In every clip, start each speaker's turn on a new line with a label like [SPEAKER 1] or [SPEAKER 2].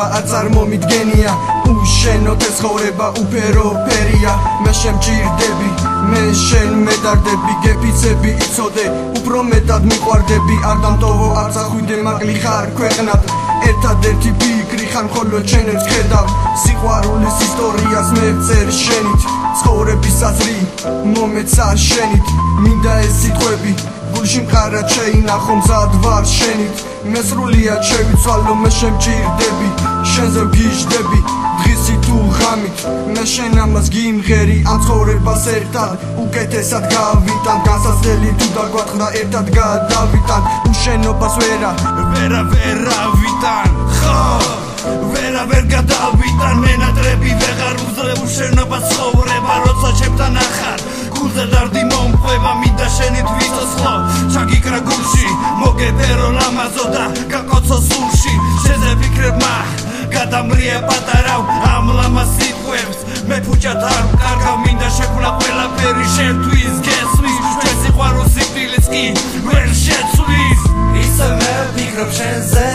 [SPEAKER 1] ჭირდება არ წარმომიდგენია უშენო ცხოვრება უფერო ფერია მე შემჭირდები მე შენ მედარდები გეფიცები იცოდე უფრო მეტად მიყვარდები არ დამტოვო არ წახვიდე მაკლი ხარ ქვეყნად ერთადერთი ფიქრი ხარ მხოლოდ შენებს ხედავ სიყვარულის ისტორიას მე ვწერ შენით ცხოვრების აზრი მომეცა შენით მინდა ეს სიტყვები გულში მყარად შეინახო მზად ვარ შენით მე სრულიად შევიცვალო მე შემჭირდები შენზე ვგიჟდები დღისი თუ ღამით მე შენ ამას გიმღერი ამ ცხოვრებას ერთად უკეთესად გავიტან განსაცდელი თუ დაგვატყდა ერთად გადავიტან უშენობას ვერავიტან ხო ვერ გადავიტან მენატრები ვეღარ უძლებ უშენობას ცხოვრება როცა ჩემთან ახარ გულზე დარდი მომყვება მინდა შენით ვიცოცხლო ჩაგიკრა გულში მოგებერო ლამაზო და გაკოცო სულში შენზე ვფიქრებმა გადამრია პატარავ ამ ლამაზ სიტყვებს მე ფუჭად არ ვკარგავ მინდა შექმნა ყველაფერი შენთვის გესმის ჩვენ სიყვარულს სიკვდილიც კი ვერ შეცვლის ისე მე ვფიქრობ შენზე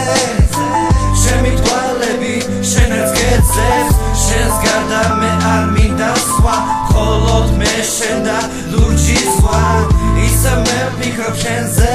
[SPEAKER 1] შენი თვალები შენს გეძებს შენს გარდა მე არ მინდა სხვა მხოლოდ მე შენ და ლურჯი ზღვა ისე მე ვფიქრობ შენზე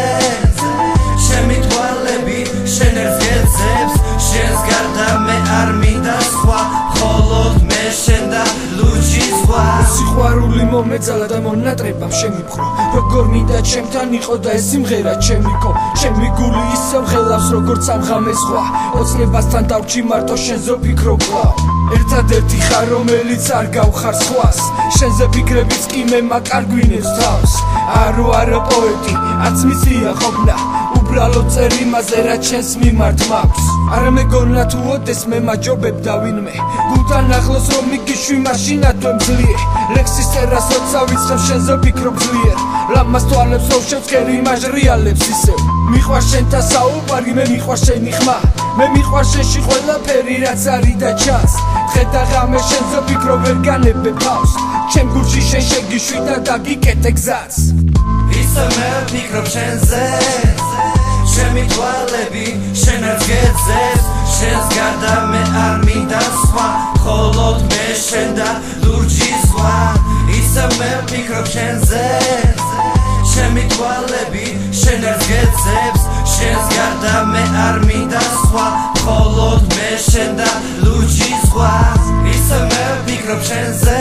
[SPEAKER 1] შენი თვალები შენს გეძებს შენს გარდა მე არ მინდა სხვა მხოლოდ მე შენ და ლურჯი ზღვა
[SPEAKER 2] სიყვარული მომეძალა და მონატრება შემიფხრო როგორ მინდა ჩემთან იყო და ეს სიმღერა ჩემიკო ჩემი გული ისევ ღელავს როგორც ამ ღამეს ზღვა ოცნებასთან დავჭი მარტო შენზე ვფიქრობ კვლავ ერთადერთი ხარ რომელიც არ გავხარ სხვას შენზე ფიქრებიც კი მე მაკარგვინებს თავს არა პოეტი არც მისია ყოფნა უბრალოდ წერ იმაზე რაც შენს მიმართ მაქვს არა მეგონა თუ ოდეს მე მაჯობებ და ვინმე გულთან ახლოს რომ მიგიშვი მაშინად თუ მძლიე ლექსის წერას როცა ვიწყებ შენზე ვფიქრობ ძლიერ ლამაზ თვალებს რო შევწერი მაჟრიალებს ისევ მიყვარ შენთან საუბარი მე მიყვარ შენი ხმა მე მიყვარ შენში ყველაფერი რაც არის და ჩანს დღე და ღამე შენზე ვფიქრობ ვერ განებებ თავს ჩემ გულში შენ შეგიშვი და დაგიკეთე გზაც
[SPEAKER 3] ისე მე ვფიქრობ შენზე შენი თვალები შენს გეძებს შენს გარდა მე არ მინდა სხვა მხოლოდ მე შენ და ლურჯი ზღვა ისე მე ვფიქრობ შენზე შენი თვალები შენს გეძებს შენს გარდა მე არ მინდა სხვა მხოლოდ მე შენ და ლურჯი ზღვა ისე მე ვფიქრობ შენზე